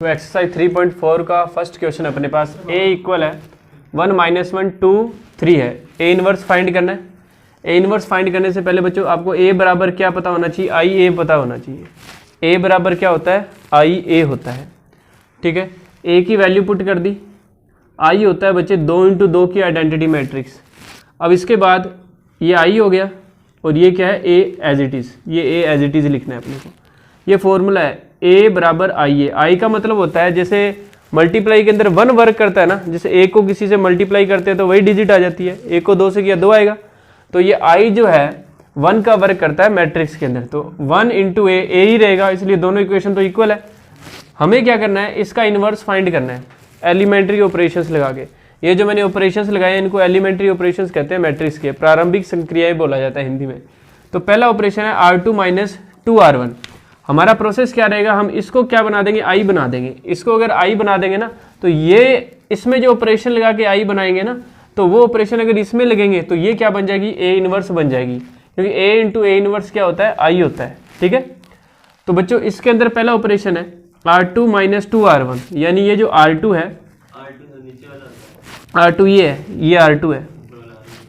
तो एक्सरसाइज 3.4 का first question अपने पास a इक्वल है 1 -1 2 3 है। a इनवर्स फाइंड करना है। a इनवर्स फाइंड करने से पहले बच्चों आपको a बराबर क्या पता होना चाहिए, i a पता होना चाहिए। a बराबर क्या होता है, i a होता है। ठीक है, a की वैल्यू पुट कर दी, i होता है बच्चे 2 × 2 की आइडेंटिटी मैट्रिक्स। अब इसके बाद ये i हो गया और ये क्या है a एज इट इज़, ये a एज इट इज़ लिखना है अपने को। ये फॉर्मूला है a बराबर आई ए। आई का मतलब होता है जैसे मल्टीप्लाई के अंदर 1 वर्क करता है ना, जैसे a को किसी से मल्टीप्लाई करते हैं तो वही डिजिट आ जाती है, a को 2 से किया 2 आएगा। तो ये i जो है 1 का वर्क करता है मैट्रिक्स के अंदर, तो 1 × a ही रहेगा, इसलिए दोनों इक्वेशन तो इक्वल है। हमें क्या करना है, इसका इन्वर्स फाइंड करना है एलिमेंट्री ऑपरेशंस लगा के। ये जो मैंने ऑपरेशंस लगाए इनको एलिमेंट्री ऑपरेशंस कहते हैं, मैट्रिक्स के प्रारंभिक संक्रियाएं बोला जाता है हिंदी में। तो पहला ऑपरेशन है R2 - 2R1। हमारा प्रोसेस क्या रहेगा, हम इसको क्या बना देंगे, i बना देंगे। इसको अगर i बना देंगे ना तो ये इसमें जो ऑपरेशन लगा के i बनाएंगे ना, तो वो ऑपरेशन अगर इसमें लगेंगे तो ये क्या बन जाएगी, a इनवर्स बन जाएगी, क्योंकि a × a इनवर्स क्या होता है, i होता है। ठीक है, तो बच्चों इसके अंदर पहला ऑपरेशन है R2 - 2R1, यानी ये जो R2 है, R2 ये है, ये R2 है,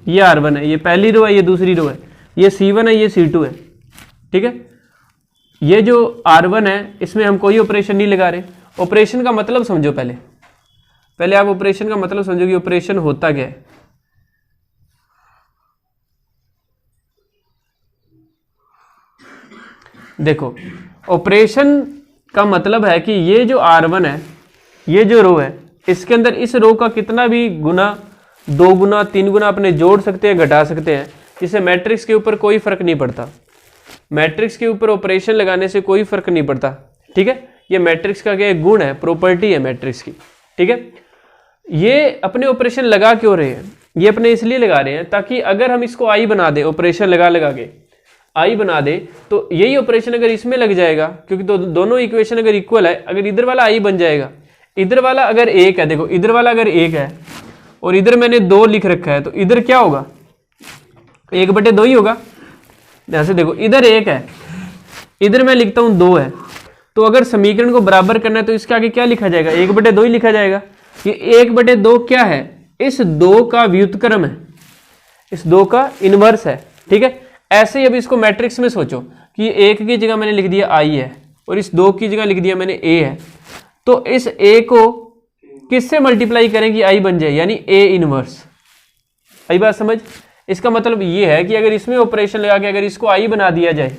ये R1 है, ये पहली रो है, ये दूसरी रो है, ये C1 है, ये C2 है। ठीक है, ये जो R1 है इसमें हम कोई ऑपरेशन नहीं लगा रहे। ऑपरेशन का मतलब समझो, पहले आप ऑपरेशन का मतलब समझो कि ऑपरेशन होता क्या है। देखो, ऑपरेशन का मतलब है कि ये जो R1 है, ये जो रो है, इसके अंदर इस रो का कितना भी गुना, 2 गुना 3 गुना अपने जोड़ सकते हैं, घटा सकते हैं, जिससे मैट्रिक्स के ऊपर कोई फर्क नहीं पड़ता। मैट्रिक्स के ऊपर ऑपरेशन लगाने से कोई फर्क नहीं पड़ता। ठीक है, ये मैट्रिक्स का क्या गुण है, प्रॉपर्टी है मैट्रिक्स की। ठीक है, ये अपने ऑपरेशन लगा क्यों रहे हैं, ये अपने इसलिए लगा रहे हैं ताकि अगर हम इसको आई बना दें, ऑपरेशन लगा के आई बना दे, तो यही ऑपरेशन अगर इसमें लग जाएगा, क्योंकि दोनों इक्वेशन अगर इक्वल है, अगर इधर वाला आई बन जाएगा, इधर वाला अगर 1 है, देखो इधर वाला अगर 1 है और इधर मैंने 2 लिख रखा है, तो इधर क्या होगा, 1/2 ही होगा। जैसे देखो इधर 1 है, इधर मैं लिखता हूं 2 है, तो अगर समीकरण को बराबर करना है तो इसके आगे क्या लिखा जाएगा, 1/2 ही लिखा जाएगा। ये 1/2 क्या है, इस 2 का व्युत्क्रम है, इस 2 का इनवर्स है। ठीक है, ऐसे ही अब इसको मैट्रिक्स में सोचो कि 1 की जगह मैंने लिख दिया i है और इस 2 की जगह लिख दिया मैंने a है, तो इस a को किससे मल्टीप्लाई करें कि i बन जाए, यानी a इनवर्स। आई बात समझ। इसका मतलब ये है कि अगर इसमें ऑपरेशन लगा के अगर इसको i बना दिया जाए,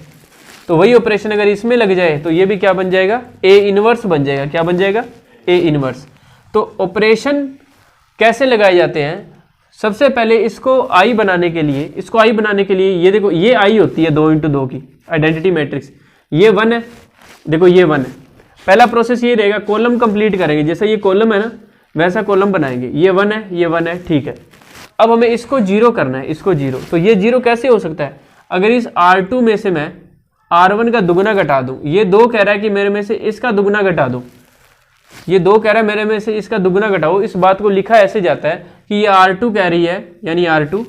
तो वही ऑपरेशन अगर इसमें लग जाए तो ये भी क्या बन जाएगा, a इनवर्स बन जाएगा। क्या बन जाएगा, a इनवर्स। तो ऑपरेशन कैसे लगाए जाते हैं, सबसे पहले इसको i बनाने के लिए, ये देखो ये i होती है 2 × 2 की आइडेंटिटी मैट्रिक्स, ये 1 है, देखो ये 1 है। पहला प्रोसेस ये रहेगा, कॉलम कंप्लीट करेंगे, जैसे ये कॉलम है ना वैसा कॉलम बनाएंगे, ये 1 है, ये 1 है। ठीक है, अब हमें इसको 0 करना है, इसको 0। तो ये 0 कैसे हो सकता है, अगर इस R2 में से मैं R1 का दुगुना घटा दूं, ये 2 कह रहा है कि मेरे में से इसका दुगुना घटा दो, ये 2 कह रहा है मेरे में से इसका दुगुना घटाओ। इस बात को लिखा ऐसे जाता है कि ये R2 कह रही है, यानी R2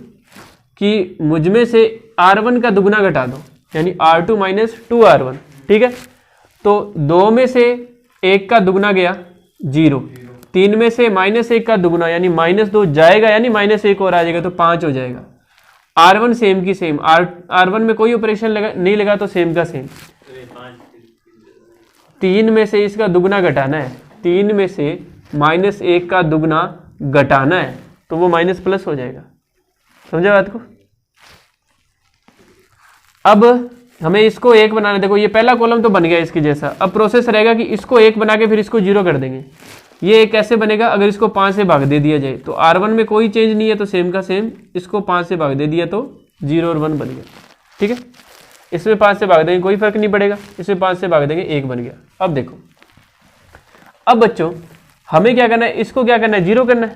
कि मुझ में से R1 का दुगुना घटा दो, यानी R2 - 2R1। ठीक है, तो 2 में से 1 का दुगुना गया 0, 3 में से -1 का दुगुना यानी -2 जाएगा, यानी -1 और आ जाएगा, तो 5 हो जाएगा। R1 सेम की सेम, R1 में कोई ऑपरेशन नहीं लगा तो सेम का सेम। 3 में से इसका दुगुना घटाना है, 3 में से -1 का दुगुना घटाना है, तो वो माइनस प्लस हो जाएगा। समझा बात को। अब हमें इसको 1 बनाना है, देखो ये पहला कॉलम तो बन गया इसके जैसा। अब प्रोसेस रहेगा कि इसको 1 बना के फिर इसको 0 कर देंगे। ये कैसे बनेगा, अगर इसको 5 से भाग दे दिया जाए, तो R1 में कोई चेंज नहीं है तो सेम का सेम, इसको 5 से भाग दे दिया तो 0 और 1 बन गया। ठीक है, इसमें 5 से भाग देंगे कोई फर्क नहीं पड़ेगा, इसमें 5 से भाग देंगे 1 बन गया। अब देखो, अब बच्चों हमें क्या करना है, इसको क्या करना है, 0 करना है,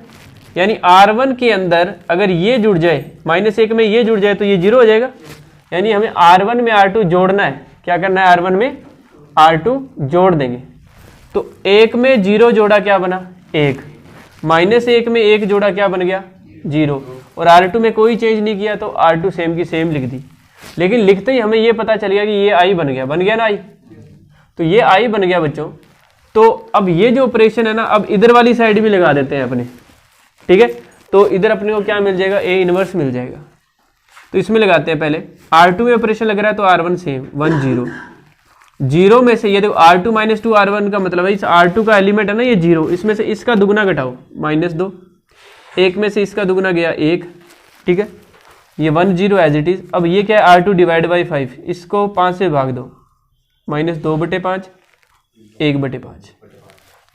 यानी R1 के अंदर अगर ये जुड़ जाए, -1 में ये जुड़ जाए तो ये 0 हो जाएगा, यानी हमें R1 में R2 जोड़ना है। क्या करना है, R1 में R2 जोड़ देंगे, तो 1 में 0 जोड़ा क्या बना, 1, -1 में 1 जोड़ा क्या बन गया, 0, और R2 में कोई चेंज नहीं किया तो R2 सेम की सेम लिख दी। लेकिन लिखते ही हमें ये पता चल गया कि ये i बन गया ना i, तो ये i बन गया बच्चों। तो अब ये जो ऑपरेशन है ना, अब इधर वाली साइड भी लगा देते हैं अपने, ठीक है। तो इधर अपने को क्या मिल जाएगा, ए इनवर्स मिल जाएगा। तो इसमें लगाते हैं पहले, R2 में ऑपरेशन लग रहा है तो R1 सेम 1 0, 0 में से ये देखो R2 माइनस 2 R1 का मतलब है इस R2 का एलिमेंट है ना ये 0, इसमें से इसका दुगुना घटाओ -2, 1 में से इसका दुगुना गया 1, ठीक है। ये 1 0 एज इट इज। अब ये क्या है, R2 डिवाइड बाई 5, इसको 5 से भाग दो, -2/5 1/5।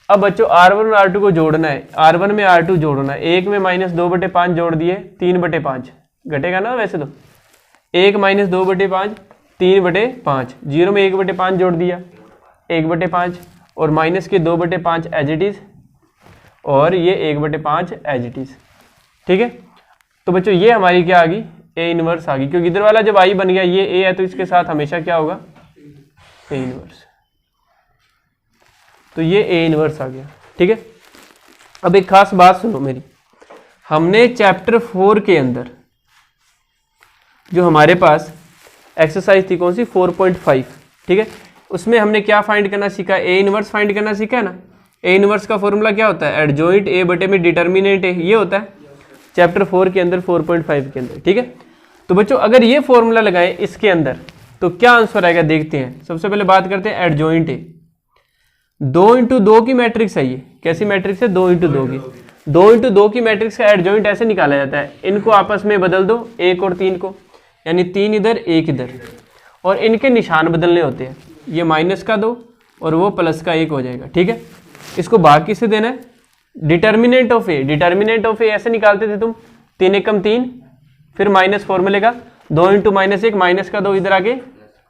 अब बच्चों R1 और R2 को जोड़ना है, R1 में R2 जोड़ना है, 1 में -2/5 जोड़ दिए 3/5, घटेगा ना वैसे तो, 1 -2/5 3/5, 0 में 1/5 जोड़ दिया 1/5, और माइनस के 2/5 एज इट इज, और ये 1/5 एज इट इज, ठीक है। तो बच्चों ये हमारी क्या आ गई, ए इनवर्स आ गई, क्योंकि इधर वाला जब आई बन गया, ये ए है तो इसके साथ हमेशा क्या होगा, ए इनवर्स। तो ये ए इनवर्स आ गया, ठीक है। अब एक खास बात सुनो मेरी, हमने चैप्टर 4 के अंदर जो हमारे पास एक्सरसाइज थी कौन सी, 4.5, ठीक है, उसमें हमने क्या फाइंड करना सीखा, ए इनवर्स फाइंड करना सीखा है ना। ए इनवर्स का फॉर्मूला क्या होता है, एडजॉइंट ए बटे में डिटर्मिनेंट ए, ये होता है चैप्टर 4 के अंदर 4.5 के अंदर, ठीक है। तो बच्चों अगर ये फॉर्मूला लगाएं इसके अंदर तो क्या आंसर आएगा, देखते हैं। सबसे पहले बात करते हैं एडजॉइंट ए, 2 × 2 की मैट्रिक्स है ये, कैसी मैट्रिक्स है, 2 × 2 की, 2 × 2 की मैट्रिक्स का एडजॉइंट ऐसे निकाला जाता है, इनको आपस में बदल दो 1 और 3 को, यानी 3 इधर 1 इधर, और इनके निशान बदलने होते हैं, ये माइनस का 2 और वो प्लस का 1 हो जाएगा, ठीक है। इसको भाग किससे देना है, determinant of A, determinant of A ऐसे निकालते थे तुम, 3 एकम 3, फिर माइनस फॉर्मूले का 2 × -1, माइनस का 2 इधर आके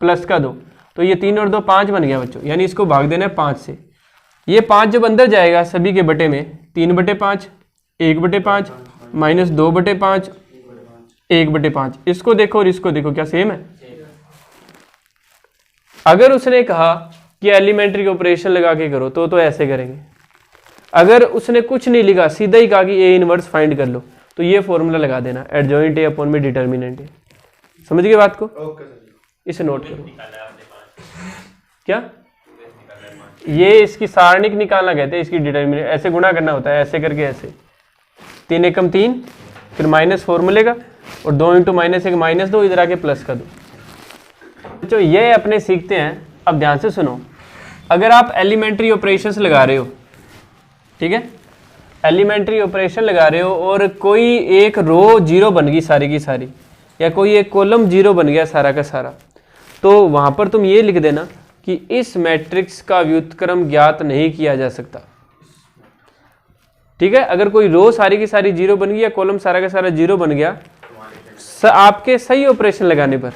प्लस का 2, तो ये 3 और 2 5 बन गया बच्चों, यानी इसको भाग देना है 5 से। ये 5 जब अंदर जाएगा सभी के बटे में, 3/5 1/5 -2/5 1/5, इसको देखो और इसको देखो क्या सेम है। अगर उसने कहा कि एलिमेंट्री ऑपरेशन लगा के करो तो ऐसे करेंगे, अगर उसने कुछ नहीं लिखा, सीधा ही कहा कि ए इनवर्स फाइंड कर लो, तो ये फॉर्मूला लगा देना, एडजॉइंट ए अपॉन में डिटर्मिनेंट ए। समझ गए बात को, इसे नोट करो। क्या ये इसकी सारणिक निकालना कहते हैं, इसकी डिटर्मिनेंट ऐसे गुणा करना होता है, ऐसे करके ऐसे, 3 एकम 3, फिर माइनस फॉर्मूले का, और 2 × -1 -2 इधर आके प्लस का 2। बच्चों ये अपने सीखते हैं। अब ध्यान से सुनो, अगर आप एलिमेंट्री ऑपरेशंस लगा रहे हो, ठीक है, एलिमेंट्री ऑपरेशन लगा रहे हो और कोई एक रो 0 बन गई सारी की सारी, या कोई एक कॉलम 0 बन गया सारा का सारा, तो वहां पर तुम ये लिख देना कि इस मैट्रिक्स का व्युत्क्रम ज्ञात नहीं किया जा सकता, ठीक है। अगर कोई रो सारी की सारी 0 बन गई या कॉलम सारा का सारा 0 बन गया आपके सही ऑपरेशन लगाने पर,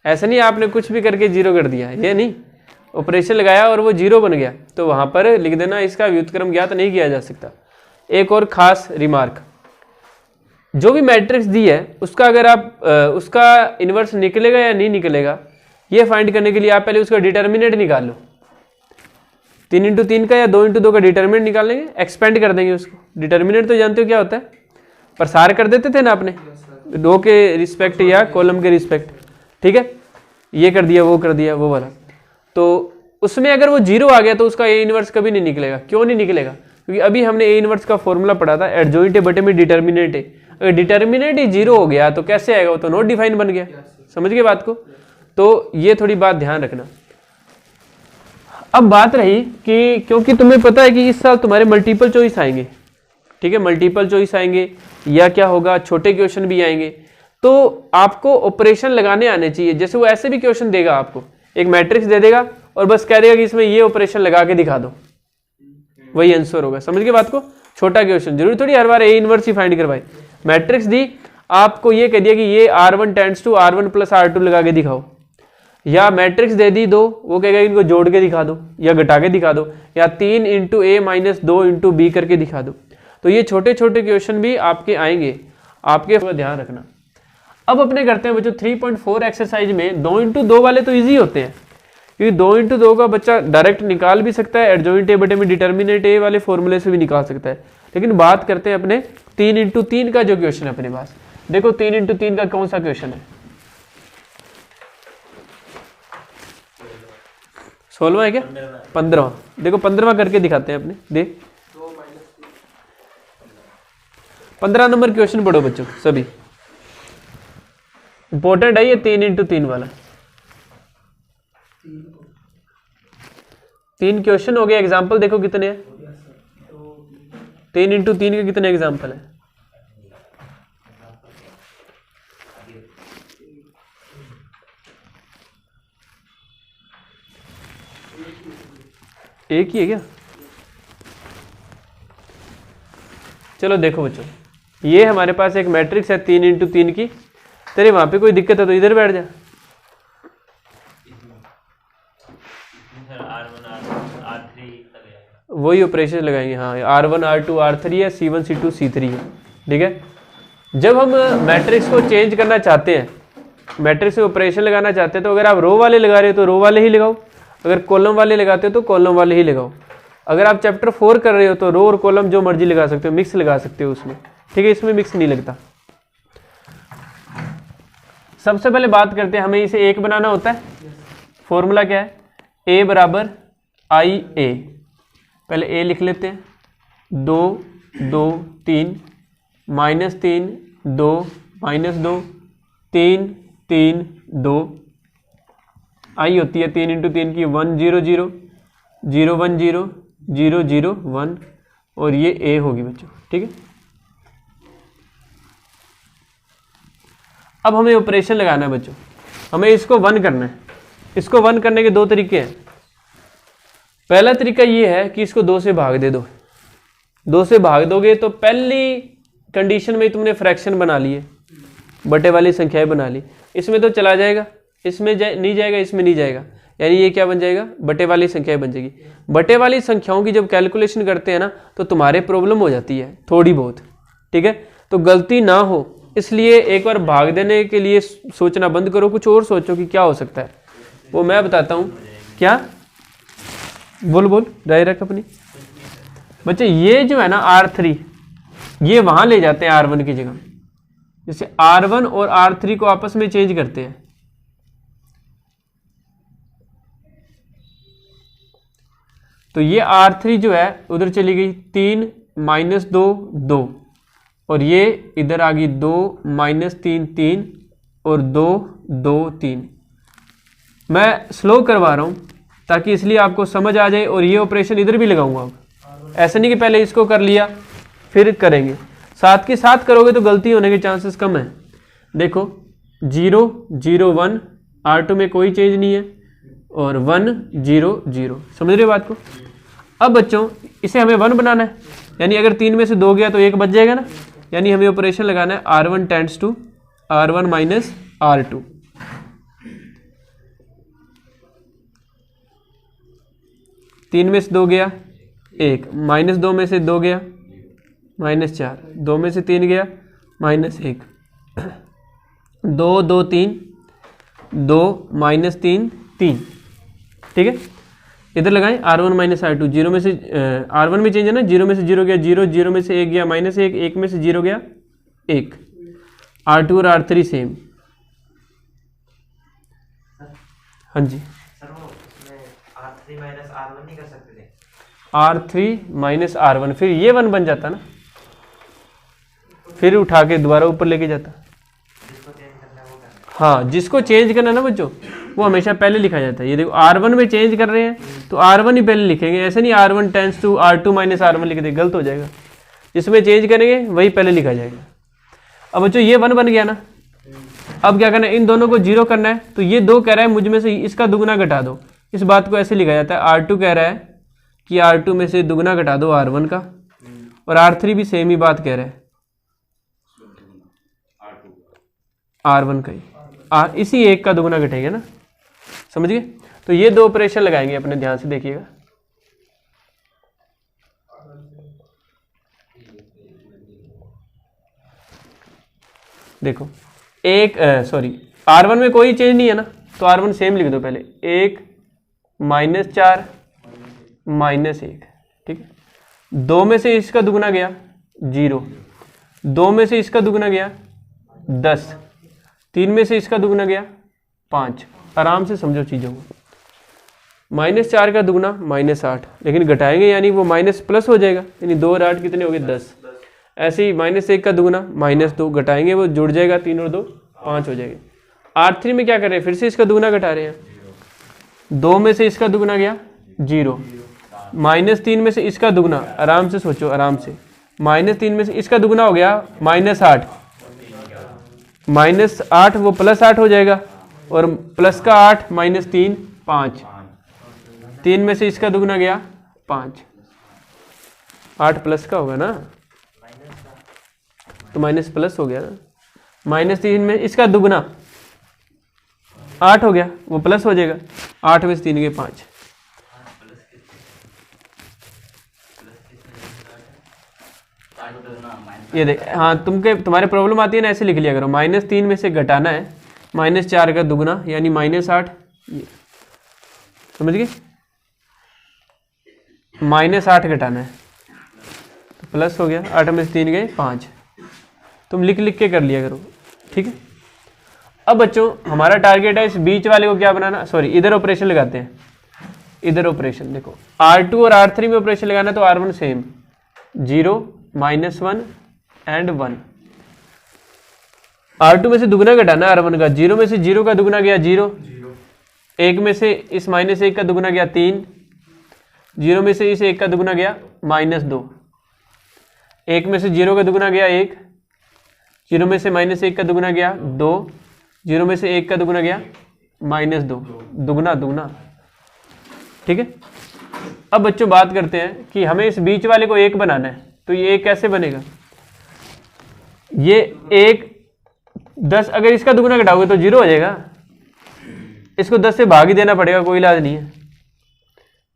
ऐसा नहीं आपने कुछ भी करके 0 कर दिया, ये नहीं, ऑपरेशन लगाया और वो 0 बन गया, तो वहां पर लिख देना इसका व्युत्क्रम ज्ञात नहीं किया जा सकता। एक और खास रिमार्क, जो भी मैट्रिक्स दी है उसका अगर आप उसका इन्वर्स निकलेगा या नहीं निकलेगा, ये फाइंड करने के लिए आप पहले उसका डिटर्मिनेंट निकाल लो, 3 × 3 का या 2 × 2 का डिटर्मिनेंट निकालेंगे, एक्सपेंड कर देंगे उसको। डिटर्मिनेंट तो जानते हो क्या होता है, प्रसार कर देते थे ना आपने, रो के रिस्पेक्ट या कॉलम के रिस्पेक्ट, ठीक है, ये कर दिया वो कर दिया वो वाला। तो उसमें अगर वो 0 आ गया तो उसका ए इनवर्स कभी नहीं निकलेगा। क्यों नहीं निकलेगा, क्योंकि अभी हमने ए इनवर्स का फॉर्मूला पढ़ा था, एडजॉइंट ए बटे में डिटर्मिनेंट ए, अगर डिटर्मिनेंट ही 0 हो गया तो कैसे आएगा, वो तो नॉट डिफाइन बन गया। समझ गए बात को, तो ये थोड़ी बात ध्यान रखना। अब बात रही कि क्योंकि तुम्हें पता है कि इस साल तुम्हारे मल्टीपल चॉइस आएंगे, ठीक है, मल्टीपल चॉइस आएंगे या क्या होगा, छोटे क्वेश्चन भी आएंगे, तो आपको ऑपरेशन लगाने आने चाहिए। जैसे वो ऐसे भी क्वेश्चन देगा, आपको एक मैट्रिक्स दे देगा और बस कह देगा कि इसमें ये ऑपरेशन लगा के दिखा दो, वही आंसर होगा। समझ गए बात को, छोटा क्वेश्चन, जरूरी थोड़ी हर बार ए इनवर्स ही फाइंड करवाए। मैट्रिक्स दी, आपको ये कह दिया कि ये R1 tends to R1 + R2 लगा के दिखाओ, या मैट्रिक्स दे दी 2, वो कहेगा इनको जोड़ के दिखा दो या घटा के दिखा दो, या 3 × A - 2 × B करके दिखा दो। तो ये छोटे छोटे क्वेश्चन भी आपके आएंगे, आपके ध्यान रखना। अब अपने करते हैं बच्चों 3.4 एक्सरसाइज में 2 × 2 वाले तो इजी होते हैं, क्योंकि 2 × 2 का बच्चा डायरेक्ट निकाल भी सकता है, एडजॉइंट ए बटे में डिटर्मिनेंट ए वाले फॉर्मूले से भी निकाल सकता है। लेकिन बात करते हैं अपने 3 × 3 का जो क्वेश्चन है अपने पास। देखो 3 × 3 का कौन सा क्वेश्चन है, 16वां है क्या? 15वां। देखो 15वां करके दिखाते हैं अपने, देख 15 नंबर क्वेश्चन पढ़ो बच्चों सभी, इंपॉर्टेंट है ये 3 इंटू 3 वाला। 3 क्वेश्चन हो गए, एग्जाम्पल देखो कितने हैं, 3 इंटू 3 के कितने एग्जाम्पल है? एक ही है क्या? चलो देखो बच्चों, ये हमारे पास एक मैट्रिक्स है 3 इंटू 3 की। तेरे वहां पे कोई दिक्कत है तो इधर बैठ जा। वही ऑपरेशन लगाएंगे, हाँ R1 R2 R3 है, C1 C2 C3 है, ठीक है। जब हम मैट्रिक्स को चेंज करना चाहते हैं, मैट्रिक्स में ऑपरेशन लगाना चाहते हैं, तो अगर आप रो वाले लगा रहे हो तो रो वाले ही लगाओ, अगर कॉलम वाले लगाते हो तो कॉलम वाले ही लगाओ। अगर आप चैप्टर 4 कर रहे हो तो रो और कॉलम जो मर्जी लगा सकते हो, मिक्स लगा सकते हो उसमें, ठीक है। इसमें मिक्स नहीं लगता। सबसे पहले बात करते हैं, हमें इसे 1 बनाना होता है। फॉर्मूला क्या है? A बराबर IA। पहले A लिख लेते हैं, 2 2 3 -3 2 -2 3 3 2। I होती है 3 इंटू 3 की 1 0 0 0 1 0 0 0 1, और ये A होगी बच्चों, ठीक है। अब हमें ऑपरेशन लगाना है बच्चों, हमें इसको 1 करना है। इसको 1 करने के 2 तरीके हैं। पहला तरीका ये है कि इसको 2 से भाग दे दो। 2 से भाग दोगे तो पहली कंडीशन में तुमने फ्रैक्शन बना लिए, बटे वाली संख्याएं बना ली। इसमें तो चला जाएगा, इसमें नहीं जाएगा, इसमें नहीं जाएगा, यानी ये क्या बन जाएगा? बटे वाली संख्याएं बन जाएगी। बटे वाली संख्याओं की जब कैलकुलेशन करते हैं ना, तो तुम्हारे प्रॉब्लम हो जाती है थोड़ी बहुत, ठीक है। तो गलती ना हो इसलिए एक बार भाग देने के लिए सोचना बंद करो, कुछ और सोचो कि क्या हो सकता है, वो मैं बताता हूँ। क्या? बोल राय रख अपनी। बच्चे ये जो है ना R3, ये वहां ले जाते हैं R1 की जगह। जैसे R1 और R3 को आपस में चेंज करते हैं। तो ये R3 जो है उधर चली गई 3 -2 2, और ये इधर आ गई 2 -3 3 और 2 2 3। मैं स्लो करवा रहा हूँ ताकि इसलिए आपको समझ आ जाए, और ये ऑपरेशन इधर भी लगाऊंगा। अब ऐसा नहीं कि पहले इसको कर लिया फिर करेंगे, साथ के साथ करोगे तो गलती होने के चांसेस कम है। देखो 0 0 1, R2 में कोई चेंज नहीं है, और 1 0 0। समझ रहे हो बात को? अब बच्चों इसे हमें 1 बनाना है, यानी अगर 3 में से 2 गया तो 1 बच जाएगा ना, यानी हमें ऑपरेशन लगाना है R1 tends to R1 minus R2। तीन में से 2 गया 1, -2 में से 2 गया -4, 2 में से 3 गया -1, 2 2 3 2 -3 3, ठीक है। इधर लगाएं R1 माइनस R2। 0 में से R1 में चेंज है ना, 0 में से 0 गया 0, 0 में से 1 गया -1, 1 में से 0 गया 1। R2 और R3 सेम। हाँ जी, R3 माइनस R1 नहीं कर सकते थे? R3 माइनस R1, फिर ये 1 बन जाता ना, फिर उठा के दोबारा ऊपर लेके जाता। हाँ, जिसको चेंज करना ना बच्चों, वो हमेशा पहले लिखा जाता है। ये देखो R1 में चेंज कर रहे हैं तो R1 ही पहले लिखेंगे, ऐसे नहीं R1 tends to R2 minus R1 लिख दे, गलत हो जाएगा। जिसमें चेंज करेंगे वही पहले लिखा जाएगा। अब बच्चों ये 1 बन गया ना, अब क्या करना है? इन दोनों को 0 करना है। तो ये 2 कह रहा है मुझ में से इसका दुगुना घटा दो। इस बात को ऐसे लिखा जाता है, R2 कह रहा है कि R2 में से दुगुना घटा दो R1 का, और R3 भी सेम ही बात कह रहा है, R1 का ही, इसी एक का दुगुना घटेगा ना, समझ गए? तो ये 2 ऑपरेशन लगाएंगे अपने, ध्यान से देखिएगा। देखो R1 में कोई चेंज नहीं है ना, तो R1 सेम लिख दो पहले, 1 -4 -1, ठीक है। 2 में से इसका दुगुना गया 0, 2 में से इसका दुगुना गया 10, 3 में से इसका दुगुना गया 5। आराम से समझो चीज़ों को। -4 का दुगना -8, लेकिन घटाएंगे यानी वो माइनस प्लस हो जाएगा, यानी 2 और 8 कितने हो गए 10। ऐसे ही -1 का दुगना -2, घटाएंगे वो जुड़ जाएगा, 3 और 2 5 हो जाएगा। R3 में क्या कर रहे हैं, फिर से इसका दुगना घटा रहे हैं। 2 में से इसका दुगना गया 0, -3 में से इसका दुगना, आराम से सोचो आराम से, -3 में से इसका दुगना हो गया -8, -8 वो +8 हो जाएगा, और प्लस का 8 -3 5, 3 में से इसका दुगना गया 5, 8 प्लस का होगा ना, तो माइनस प्लस हो गया ना, -3 में इसका दुगना 8 हो गया, वो प्लस हो जाएगा, 8 में से 3 गए 5। ये देख, हाँ तुम्हारे प्रॉब्लम आती है ना, ऐसे लिख लिया करो, -3 में से घटाना है -4 का दुगना यानी -8, समझ गए, -8 घटाना है तो प्लस हो गया, 8 में से 3 गए 5, तुम लिख लिख के कर लिया करो, ठीक है। अब बच्चों हमारा टारगेट है इस बीच वाले को क्या बनाना, सॉरी इधर ऑपरेशन लगाते हैं, इधर ऑपरेशन देखो, R2 और R3 में ऑपरेशन लगाना, तो R1 सेम 0 -1 एंड 1, R2 में से दुगना घटाना R1 का, 0 में से 0 का दुगना गया 0, 1 में से इस -1 का दुगना गया 3, 0 में से इस 1 का दुगना गया -2, 1 में से 0 का दुगना गया 1, 0 में से -1 का दुगना गया 2, 0 में से 1 का दुगना गया -2, दुगना दुगना, ठीक है। अब बच्चों बात करते हैं कि हमें इस बीच वाले को 1 बनाना है, तो ये 1 कैसे बनेगा, ये 1 10, अगर इसका दुगना घटाओगे तो 0 हो जाएगा, इसको 10 से भाग ही देना पड़ेगा, कोई इलाज नहीं है,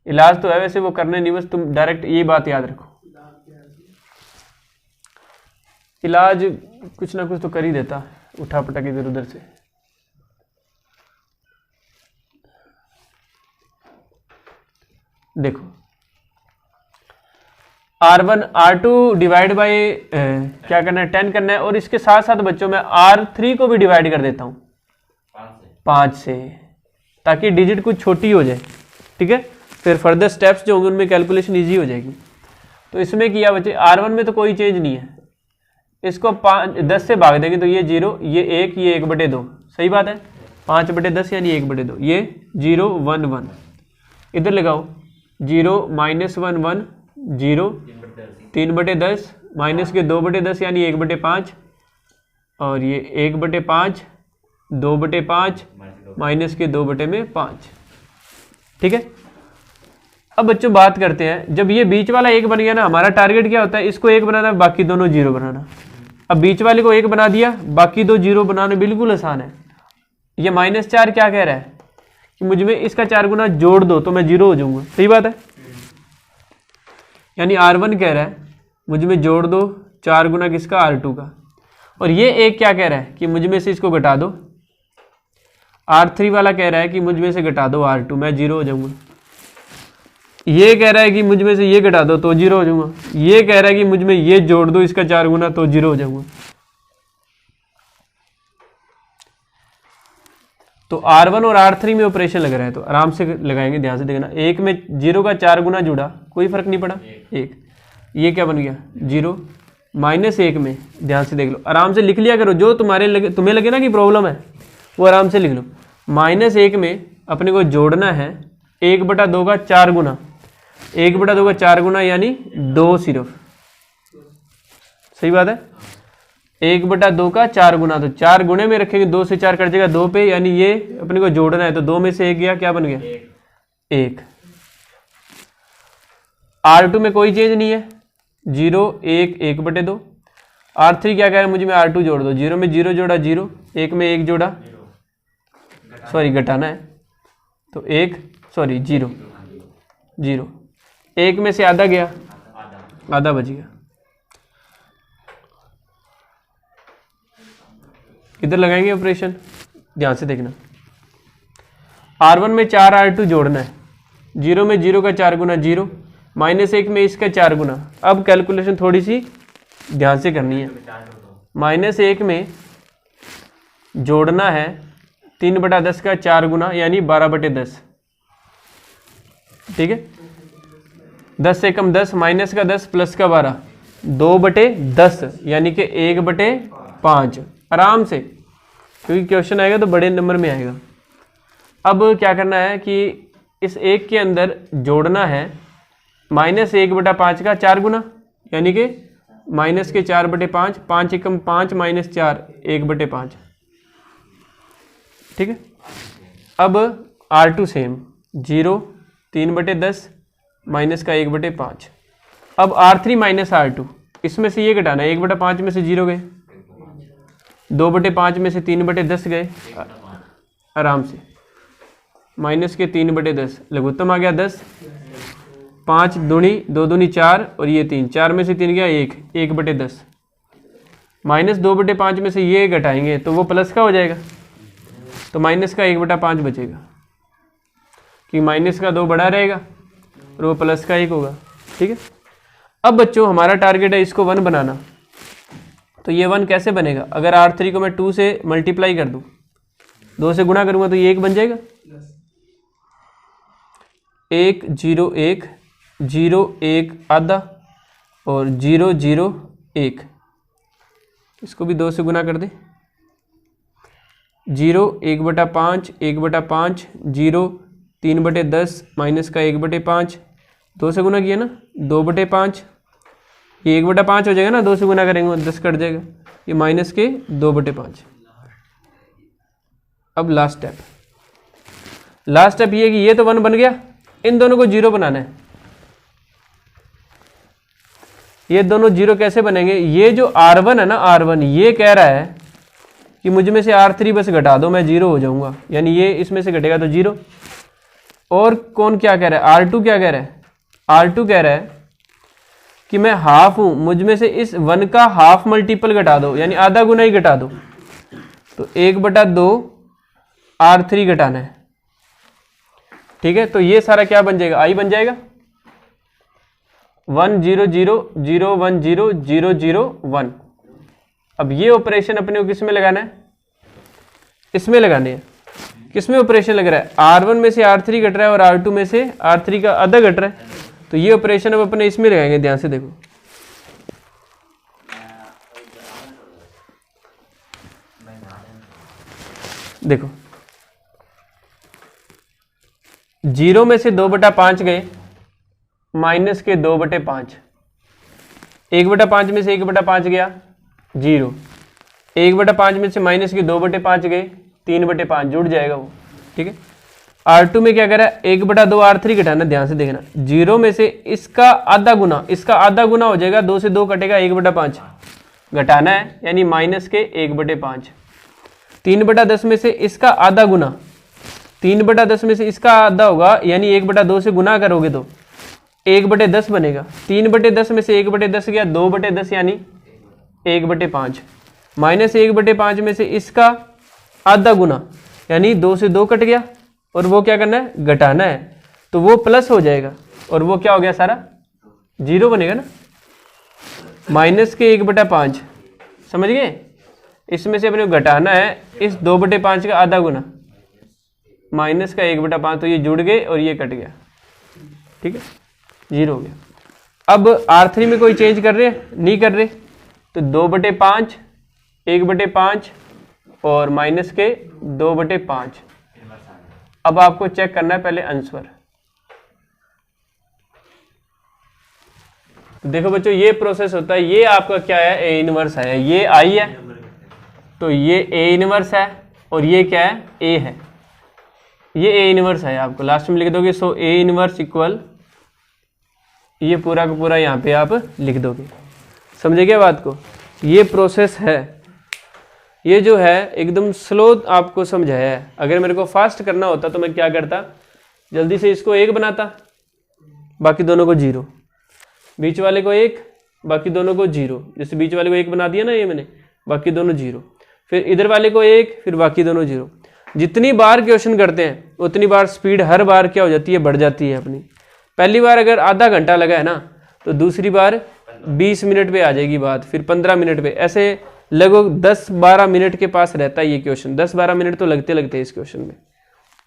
इलाज तो है वैसे वो करने नहीं, बस तुम डायरेक्ट ये बात याद रखो, इलाज कुछ ना कुछ तो कर ही देता, उठा पटक इधर उधर से। देखो R1 R2 डिवाइड बाय क्या करना है 10 करना है, और इसके साथ साथ बच्चों में R3 को भी डिवाइड कर देता हूँ 5 से, ताकि डिजिट कुछ छोटी हो जाए, ठीक है, फिर फर्दर स्टेप्स जो होंगे उनमें कैलकुलेशन इजी हो जाएगी। तो इसमें किया बच्चे, R1 में तो कोई चेंज नहीं है, इसको 10 से भाग देंगे तो ये 0, ये 1, ये 1/2, सही बात है, 5/10 यानी 1/2, ये 0 1 1, इधर लगाओ 0 -1 1 0, 3/10 माइनस के 2/10 यानी 1/5, और ये 1/5 2/5 माइनस के 2/5, ठीक है। अब बच्चों बात करते हैं, जब ये बीच वाला 1 बन गया ना, हमारा टारगेट क्या होता है, इसको 1 बनाना, बाकी दोनों 0 बनाना। अब बीच वाले को 1 बना दिया, बाकी 2 0 बनाने बिल्कुल आसान है। ये -4 क्या कह रहा है कि मुझ में इसका 4 गुना जोड़ दो तो मैं 0 हो जाऊंगा, सही बात है, यानी R1 कह रहा है मुझ में जोड़ दो 4 गुना किसका, R2 का, और ये 1 क्या कह रहा है कि मुझ में से इसको घटा दो, R3 वाला कह रहा है कि मुझ में से घटा दो R2, मैं 0 हो जाऊंगा। ये कह रहा है कि मुझ में से ये घटा दो तो 0 हो जाऊंगा, ये कह रहा है कि मुझ में ये जोड़ दो इसका 4 गुना तो 0 हो जाऊंगा। तो R1 और R3 में ऑपरेशन लग रहा है, तो आराम से लगाएंगे, ध्यान से देखना। 1 में 0 का 4 गुना जुड़ा, कोई फर्क नहीं पड़ा, 1, ये क्या बन गया 0, -1 में ध्यान से देख लो, आराम से लिख लिया करो, जो तुम्हें लगे ना कि प्रॉब्लम है वो आराम से लिख लो। -1 में अपने को जोड़ना है 1/2 का 4 गुना, 1/2 का 4 गुना यानी 2 सिर्फ, सही बात है, 1/2 का 4 गुना, तो 4 गुणे में रखेंगे, 2 से 4 कट जाएगा 2 पे, यानी ये अपने को जोड़ना है, तो 2 में से 1 गया, क्या बन गया 1। R2 में कोई चेंज नहीं है, 0 1 1/2। R3 क्या कह रहा है, मुझे में R2 जोड़ दो, 0 में 0 जोड़ा 0, 1 में 1 जोड़ा, सॉरी घटाना है, तो 1 सॉरी 0 0, 1 में से आधा गया, आधा बच गया। इधर लगाएंगे ऑपरेशन, ध्यान से देखना। R1 में 4 R2 जोड़ना है, 0 में 0 का 4 गुना 0, -1 में इसका 4 गुना। अब कैलकुलेशन थोड़ी सी ध्यान से करनी है। -1 में जोड़ना है 3/10 का 4 गुना यानी 12/10, ठीक है, 10 से कम 10, माइनस का 10 प्लस का 12, 2/10 यानी कि 1/5 आराम से, क्योंकि क्वेश्चन आएगा तो बड़े नंबर में आएगा। अब क्या करना है कि इस एक के अंदर जोड़ना है -1/5 का 4 गुना, यानी कि माइनस के 4/5, 5 एकम 5 माइनस 4 1/5, ठीक है। अब R2 सेम 0 3/10 माइनस का 1/5। अब R3 माइनस R2, इसमें से ये घटाना है, 1/5 में से 0 गए, 2/5 में से 3/10 गए आराम से, माइनस के 3/10 लघुत्तम आ गया 10, 5 दूनी 2 दूनी 4 और ये 3, 4 में से 3 गया 1/10, माइनस 2/5 में से ये घटाएंगे तो वो प्लस का हो जाएगा, तो माइनस का 1/5 बचेगा, कि माइनस का 2 बड़ा रहेगा और वो प्लस का 1 होगा, ठीक है। अब बच्चों हमारा टारगेट है इसको 1 बनाना, तो ये 1 कैसे बनेगा? अगर R3 को मैं 2 से मल्टीप्लाई कर दूं, 2 से गुणा करूंगा तो ये 1 बन जाएगा, 1 0 1 0 1 आधा और 0 0 1, इसको भी 2 से गुना कर दे, 0 1/5 1/5 0 3/10 माइनस का 1/5, 2 से गुना किया ना 2/5, ये 1/5 हो जाएगा ना, 2 से गुना करेंगे 10 कट जाएगा, ये माइनस के 2/5। अब लास्ट स्टेप ये कि ये तो 1 बन गया, इन दोनों को 0 बनाना है। ये दोनों 0 कैसे बनेंगे? ये जो R1 है ना, R1 ये कह रहा है कि मुझ में से R3 बस घटा दो, मैं 0 हो जाऊंगा, यानी ये इसमें से घटेगा तो 0। और कौन क्या कह रहा है? R2 क्या कह रहा है? R2 कह रहा है कि मैं हाफ हूं, मुझ में से इस 1 का हाफ मल्टीपल घटा दो, यानी आधा गुना ही घटा दो, तो 1/2 R3 घटाना है, ठीक है। तो ये सारा क्या बन जाएगा? I बन जाएगा, 1 0 0 0 1 0 0 0 1। अब ये ऑपरेशन अपने को किस में लगाना है? इसमें लगाने हैं। किस में ऑपरेशन लग रहा है? R1 में से R3 घट रहा है और R2 में से R3 का आधा घट रहा है, तो ये ऑपरेशन अब अपने इसमें लगाएंगे। ध्यान से देखो, देखो 0 में से 2/5 गए, माइनस के 2/5, 1/5 में से 1/5 गया 0, 1/5 में से माइनस के 2/5 गए 3/5, जुड़ जाएगा वो, ठीक है। R2 में क्या करा? 1/2 R3 घटाना, ध्यान से देखना, 0 में से इसका आधा गुना, इसका आधा गुना हो जाएगा, 2 से 2 कटेगा 1/5 घटाना है, यानी माइनस के 1/5। 3/10 में से इसका आधा गुना, 3/10 में से इसका आधा होगा, यानी 1/2 से गुना करोगे तो 1/10 बनेगा। 3/10 में से 1/10 गया 2/10, यानी 1/5, माइनस 1/5 में से इसका आधा गुना, यानी 2 से 2 कट गया, और वो क्या करना है? घटाना है, तो वो प्लस हो जाएगा, और वो क्या हो गया? सारा 0 बनेगा ना, माइनस के 1/5, समझ गए? इसमें से अपने को घटाना है इस 2/5 का आधा गुना, माइनस का 1/5, तो ये जुड़ गए और ये कट गया, ठीक है, 0 हो गया। अब R3 में कोई चेंज कर रहे हैं? नहीं कर रहे, तो 2/5 1/5 और माइनस के 2/5। अब आपको चेक करना है पहले आंसर। देखो बच्चों, ये प्रोसेस होता है, ये आपका क्या है? A इनवर्स है, ये I है, तो ये A इनवर्स है, और ये क्या है? A है, ये A इनवर्स है, आपको लास्ट में लिख दोगे। सो A इनवर्स इक्वल, ये पूरा का पूरा यहाँ पे आप लिख दोगे। समझे क्या बात को? ये प्रोसेस है, ये जो है एकदम स्लो आपको समझाया है। अगर मेरे को फास्ट करना होता तो मैं क्या करता? जल्दी से इसको 1 बनाता, बाकी दोनों को 0, बीच वाले को 1, बाकी दोनों को 0, जैसे बीच वाले को 1 बना दिया ना ये मैंने, बाकी दोनों 0, फिर इधर वाले को 1, फिर बाकी दोनों 0। जितनी बार क्वेश्चन करते हैं उतनी बार स्पीड हर बार क्या हो जाती है? बढ़ जाती है अपनी। पहली बार अगर आधा घंटा लगा है ना, तो दूसरी बार 20 मिनट पे आ जाएगी बात, फिर 15 मिनट पे, ऐसे लगभग 10-12 मिनट के पास रहता है ये क्वेश्चन। 10-12 मिनट तो लगते लगते इस क्वेश्चन में।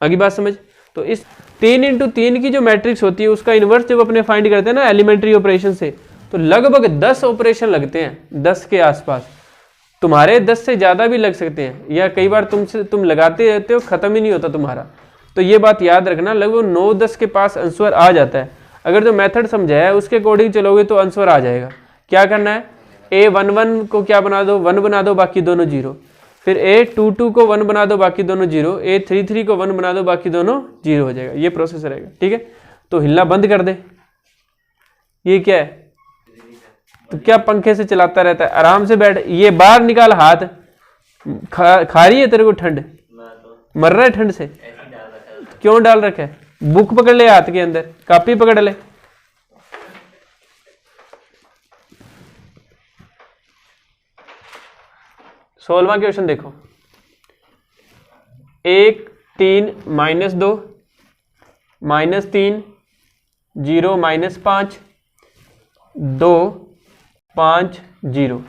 आगे बात समझ? तो इस 3x3 की जो मैट्रिक्स होती है उसका इन्वर्स जब अपने फाइंड करते हैं ना एलिमेंट्री ऑपरेशन से, तो लगभग 10 ऑपरेशन लगते हैं, 10 के आसपास। तुम्हारे 10 से ज़्यादा भी लग सकते हैं, या कई बार तुम लगाते रहते हो, ख़त्म ही नहीं होता तुम्हारा। तो ये बात याद रखना, लगभग 9-10 के पास आंसर आ जाता है। अगर जो मेथड समझाया है उसके अकॉर्डिंग चलोगे तो आंसर आ जाएगा। क्या करना है, A11 को क्या बना दो, 1 बना दो, बाकी दोनों 0। फिर A22 को 1 बना दो, बाकी दोनों 0। A33 को 1 बना दो, बाकी दोनों 0 हो जाएगा। ये प्रोसेस रहेगा, ठीक है। तो हिलना बंद कर दे। ये क्या है, तो क्या पंखे से चलाता रहता है, आराम से बैठ। ये बाहर निकाल हाथ, खा रही है तेरे को ठंड, मर रहा है ठंड से, क्यों डाल रखा है। बुक पकड़ ले हाथ के अंदर, कॉपी पकड़ ले। सोलहवां क्वेश्चन देखो, 1 3 -2 -3 0 -5 2 5 0।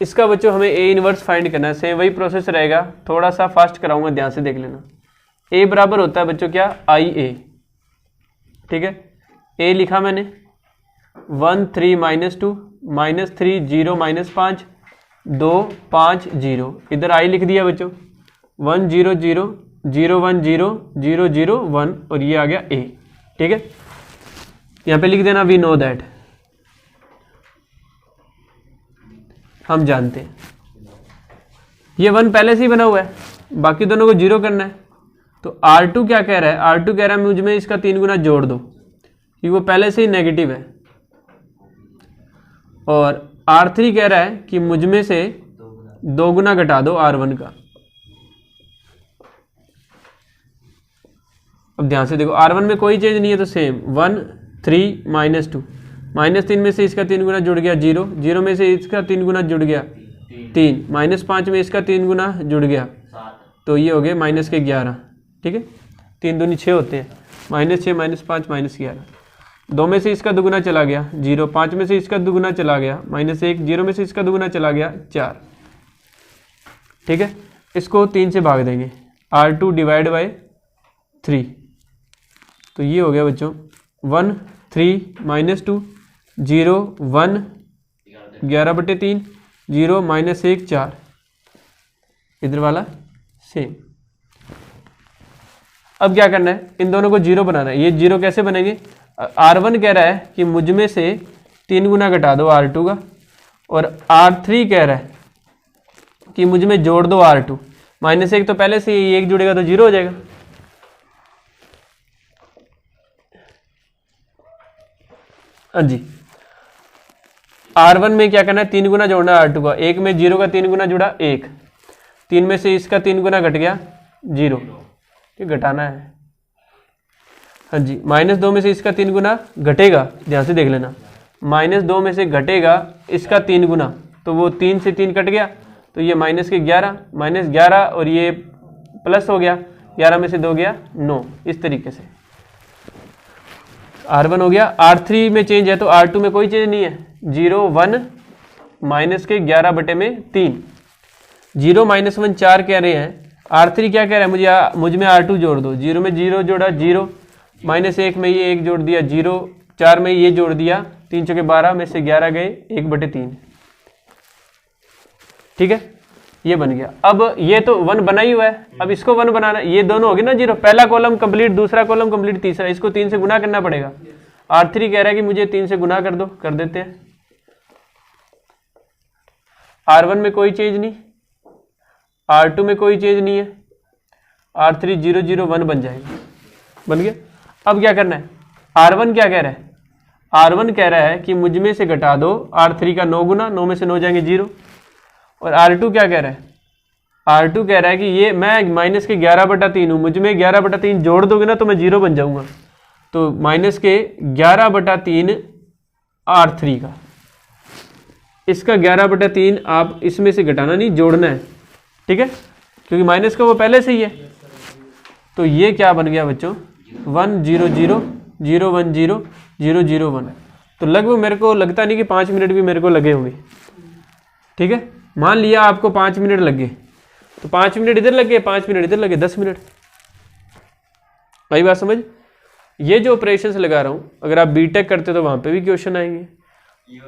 इसका बच्चों हमें ए इनवर्स फाइंड करना है। सेम वही प्रोसेस रहेगा, थोड़ा सा फास्ट कराऊंगा, ध्यान से देख लेना। ए बराबर होता है बच्चों क्या, आई ए, ठीक है। ए लिखा मैंने 1 3 -2 -3 0 -5 2 5 0। इधर आई लिख दिया बच्चों, 1 0 0 0 1 0 0 0 1, और ये आ गया ए, ठीक है। यहाँ पे लिख देना वी नो दैट, हम जानते हैं। ये 1 पहले से ही बना हुआ है, बाकी दोनों को 0 करना है। तो R2 क्या कह रहा है, R2 कह रहा है मुझ में इसका 3 गुना जोड़ दो, क्योंकि वो पहले से ही नेगेटिव है। और R3 कह रहा है कि मुझ में से 2 गुना घटा दो R1 का। अब ध्यान से देखो, R1 में कोई चेंज नहीं है, तो सेम 1 3 -2 -3 में से इसका 3 गुना जुड़ गया 0, 0 में से इसका 3 गुना जुड़ गया 3, -5 में इसका 3 गुना जुड़ गया, तो ये हो गए -11, ठीक है। 3 दूनी 6 होते हैं, -6 -5 -11। 2 में से इसका दुगुना चला गया 0, 5 में से इसका दुगुना चला गया -1, 0 में से इसका दुगुना चला गया 4, ठीक है। इसको 3 से भाग देंगे, R2 डिवाइड बाय 3, तो ये हो गया बच्चों 1 3 -2 0 1 11/3 0 -1 4। इधर वाला सेम। अब क्या करना है, इन दोनों को 0 बनाना है। ये 0 कैसे बनेंगे, R1 कह रहा है कि मुझ में से 3 गुना घटा दो R2 का, और R3 कह रहा है कि मुझ में जोड़ दो R2। -1 तो पहले से ही 1 जुड़ेगा तो 0 हो जाएगा। हाँ जी, R1 में क्या करना है, 3 गुना जोड़ना है R2 का। 1 में 0 का 3 गुना जुड़ा 1, 3 में से इसका 3 गुना घट गया 0, ये घटाना है। हाँ जी, -2 में से इसका 3 गुना घटेगा, ध्यान से देख लेना। -2 में से घटेगा इसका 3 गुना, तो वो 3 से 3 कट गया, तो ये -11 और ये प्लस हो गया, 11 में से 2 गया 9। इस तरीके से R1 हो गया। R3 में चेंज है, तो R2 में कोई चेंज नहीं है, 0 1 -11/3, 0 -1 4 कह रहे हैं। R3 क्या कह रहा है, मुझ में R2 जोड़ दो। 0 में 0 जोड़ा 0, -1 में ये 1 जोड़ दिया 0, 4 में ये जोड़ दिया, 3 चौके 12 में से 11 गए 1/3, ठीक है। ये बन गया। अब ये तो 1 बना ही हुआ है, अब इसको 1 बनाना, ये दोनों हो गए ना 0, पहला कॉलम कंप्लीट, दूसरा कॉलम कंप्लीट, तीसरा, इसको 3 से गुना करना पड़ेगा। R3 कह रहा है कि मुझे 3 से गुना कर दो, कर देते हैं। R1 में कोई चेंज नहीं, R2 में कोई चेंज नहीं है, R3 0 0 1 बन जाएगा, बन गया। अब क्या करना है, R1 क्या कह रहा है, R1 कह रहा है कि मुझ में से घटा दो R3 का 9 गुना, 9 में से 9 जाएंगे 0। और R2 क्या कह रहा है, R2 कह रहा है कि ये मैं -11/3 हूँ, मुझ में 11/3 जोड़ दोगे ना तो मैं 0 बन जाऊंगा, तो -11/3 R3 का, इसका 11/3 आप इसमें से घटाना नहीं, जोड़ना है, ठीक है, क्योंकि माइनस का वो पहले से ही है। तो ये क्या बन गया बच्चों, 1 0 0 0 1 0 0 0 1। तो लगभग मेरे को लगता नहीं कि 5 मिनट भी मेरे को लगे होंगे, ठीक है। मान लिया आपको 5 मिनट लगे, तो 5 मिनट इधर लगे, 5 मिनट इधर लगे, 10 मिनट। भाई बात समझ। ये जो ऑपरेशंस लगा रहा हूँ, अगर आप बीटेक करते तो वहाँ पे भी क्वेश्चन आएंगे,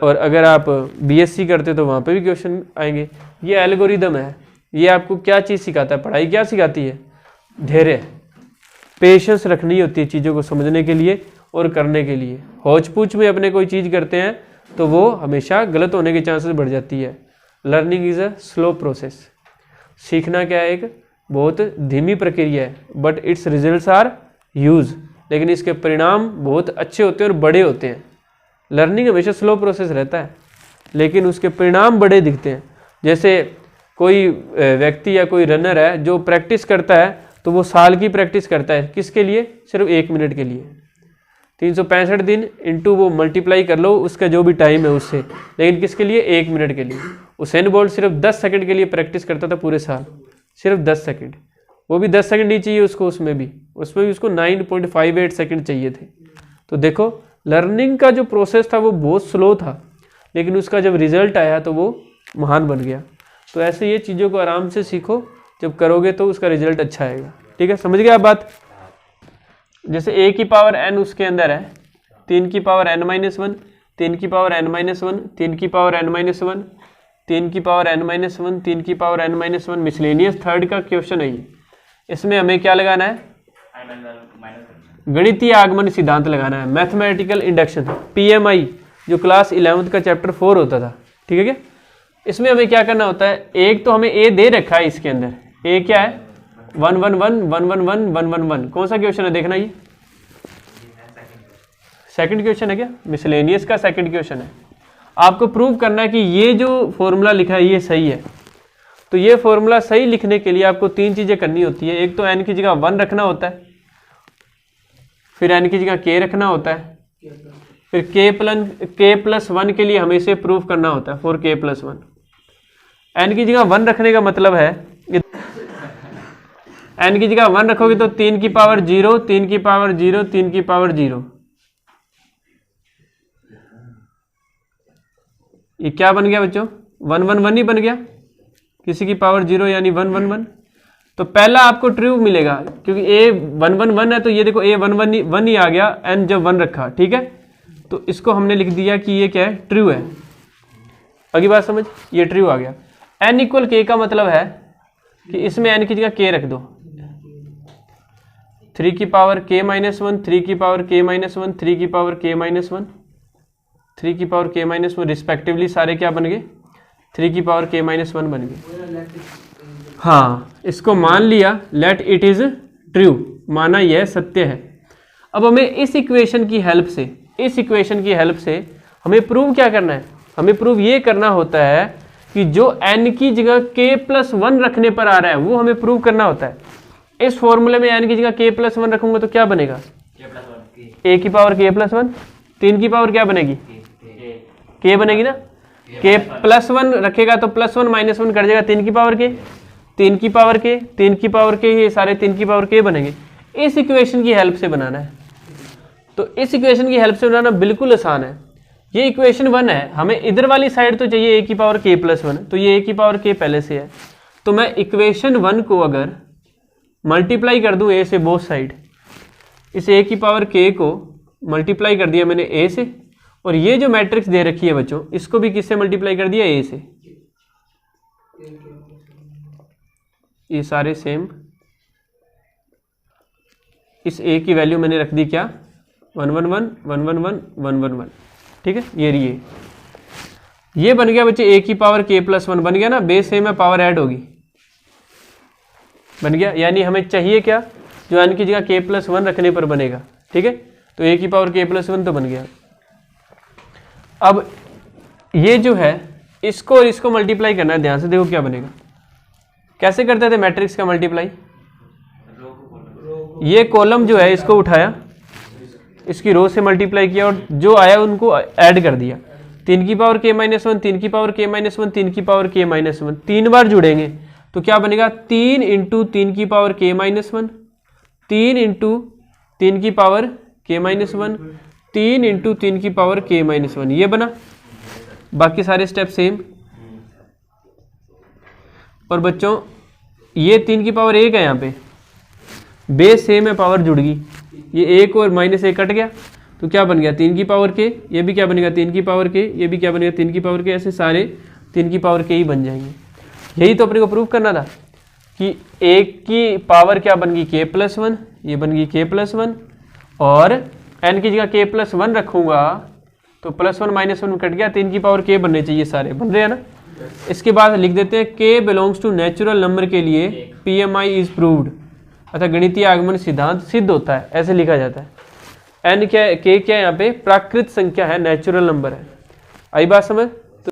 और अगर आप बीएससी करते तो वहाँ पे भी क्वेश्चन आएंगे। ये एल्गोरिदम है। ये आपको क्या चीज़ सिखाता है, पढ़ाई क्या सिखाती है? धैर्य, पेशेंस रखनी होती है चीज़ों को समझने के लिए और करने के लिए। हौच पूछ में अपने कोई चीज़ करते हैं तो वो हमेशा गलत होने के चांसेस बढ़ जाती है। Learning is a slow process. सीखना क्या है? एक बहुत धीमी प्रक्रिया है, but its results are huge, लेकिन इसके परिणाम बहुत अच्छे होते हैं और बड़े होते हैं। लर्निंग हमेशा स्लो प्रोसेस रहता है, लेकिन उसके परिणाम बड़े दिखते हैं। जैसे कोई व्यक्ति या कोई रनर है जो प्रैक्टिस करता है, तो वो साल की प्रैक्टिस करता है, किसके लिए? सिर्फ 1 मिनट के लिए। 365 दिन इंटू वो मल्टीप्लाई कर लो उसका जो भी टाइम है उससे, लेकिन किसके लिए? 1 मिनट के लिए। उसेन बोल्ट सिर्फ 10 सेकंड के लिए प्रैक्टिस करता था पूरे साल, सिर्फ 10 सेकंड। वो भी 10 सेकंड नहीं चाहिए उसको, उसमें भी उसको 9.58 सेकंड चाहिए थे। तो देखो लर्निंग का जो प्रोसेस था वो बहुत स्लो था, लेकिन उसका जब रिजल्ट आया तो वो महान बन गया। तो ऐसे ये चीज़ों को आराम से सीखो, जब करोगे तो उसका रिजल्ट अच्छा आएगा। ठीक है, समझ गए आप बात? जैसे a की पावर n उसके अंदर है 3 की पावर n-1, 3 की पावर n-1, 3 की पावर n-1, 3 की पावर n-1, 3 की पावर n-1, मिसलेनियस थर्ड का क्वेश्चन है ये। इसमें हमें क्या लगाना है? गणितीय आगमन सिद्धांत लगाना है, मैथमेटिकल इंडक्शन, PMI, जो क्लास 11th का चैप्टर 4 होता था। ठीक है क्या? इसमें हमें क्या करना होता है? एक तो हमें a दे रखा है, इसके अंदर a क्या है? 1 1 1 1 1 1 1 1 1। कौन सा क्वेश्चन है देखना, ये सेकंड क्वेश्चन है क्या? मिसलेनियस का सेकंड क्वेश्चन है। आपको प्रूव करना है कि ये जो फॉर्मूला लिखा है ये सही है। तो ये फॉर्मूला सही लिखने के लिए आपको 3 चीजें करनी होती है। एक तो n की जगह 1 रखना होता है, फिर n की जगह k रखना होता है, फिर k+1 के लिए हमें इसे प्रूव करना होता है, फॉर k+1। n की जगह 1 रखने का मतलब है n की जगह 1 रखोगे तो 3 की पावर 0, 3 की पावर 0, 3 की पावर 0। ये क्या बन गया बच्चों? 1 1 1 ही बन गया, किसी की पावर 0 यानी 1 1 1। तो पहला आपको ट्रू मिलेगा, क्योंकि a 1 1 1 है, तो ये देखो a 1 1 ही आ गया n जब 1 रखा। ठीक है, तो इसको हमने लिख दिया कि ये क्या है? ट्रू है। अगली बात समझ, ये ट्रू आ गया। n इक्वल k का मतलब है कि इसमें n की जगह k रख दो। 3 की पावर k-1, 3 की पावर k-1, 3 की पावर k-1, 3 की पावर k-1 रिस्पेक्टिवली सारे क्या बन गए? 3 की पावर k-1 बन गए। हाँ, इसको मान लिया, लेट इट इज ट्रू, माना यह सत्य है। अब हमें इस इक्वेशन की हेल्प से हमें प्रूव क्या करना है? हमें प्रूव ये करना होता है कि जो n की जगह k+1 रखने पर आ रहा है वो हमें प्रूव करना होता है। इस फॉर्मूले में n की जगह k+1 रखूंगा तो क्या बनेगा? a की पावर k+1। 3 की पावर क्या बनेगी? k बनेगी ना। k+1 रखेगा तो +1 -1 कर जाएगा, 3 की पावर k, 3 की पावर k, 3 की पावर k, ये सारे 3 की पावर k बनेंगे। इस इक्वेशन की हेल्प से बनाना है। तो इस इक्वेशन की हेल्प से बनाना बिल्कुल आसान है। ये इक्वेशन 1 है, हमें इधर वाली साइड तो चाहिए a की पावर k+1, तो ये a की पावर k पहले से है। तो मैं इक्वेशन 1 को अगर मल्टीप्लाई कर दूं a से बोथ साइड, इस a की पावर k को मल्टीप्लाई कर दिया मैंने a से, और ये जो मैट्रिक्स दे रखी है बच्चों, इसको भी किससे मल्टीप्लाई कर दिया? a से। ये सारे सेम, इस a की वैल्यू मैंने रख दी क्या? 1 1 1 1 1 1 1 1 1। ठीक है, ये बन गया बच्चे a की पावर k+1 बन गया ना, बेस सेम है, पावर ऐड होगी, बन गया। यानी हमें चाहिए क्या? जो n की जगह k+1 रखने पर बनेगा। ठीक है, तो a की पावर k+1 तो बन गया। अब ये जो है इसको और इसको मल्टीप्लाई करना है, ध्यान से देखो क्या बनेगा। कैसे करते थे मैट्रिक्स का मल्टीप्लाई? ये कॉलम जो है इसको उठाया, इसकी रो से मल्टीप्लाई किया, और जो आया उनको ऐड कर दिया। 3 की पावर k-1, 3 की पावर k-1, 3 की पावर k-1, 3 बार जुड़ेंगे तो क्या बनेगा? 3 × 3 की पावर k-1, 3 × 3 की पावर k-1, 3 × 3 की पावर k-1, ये बना। बाकी सारे स्टेप सेम। और बच्चों ये 3 की पावर 1 है, यहाँ पे बेस सेम है, पावर जुड़ गई, ये 1 और -1 कट गया, तो क्या बन गया 3 की पावर के, ये भी क्या बनेगा 3 की पावर के, ये भी क्या बनेगा 3 की पावर के, ऐसे सारे 3 की पावर के ही बन जाएंगे। यही तो अपने को प्रूव करना था कि 1 की पावर क्या बन गई k+1, ये बन गई k+1, और n की जगह k+1 रखूंगा तो +1 -1 कट गया, 3 की पावर k बनने चाहिए, सारे बन रहे हैं ना। इसके बाद लिख देते हैं k belongs to natural number के लिए PMI इज प्रूव्ड, अतः गणितीय आगमन सिद्धांत सिद्ध होता है, ऐसे लिखा जाता है। n क्या है, k क्या है, यहाँ पे प्राकृत संख्या है, नेचुरल नंबर है। आई बात समझ। तो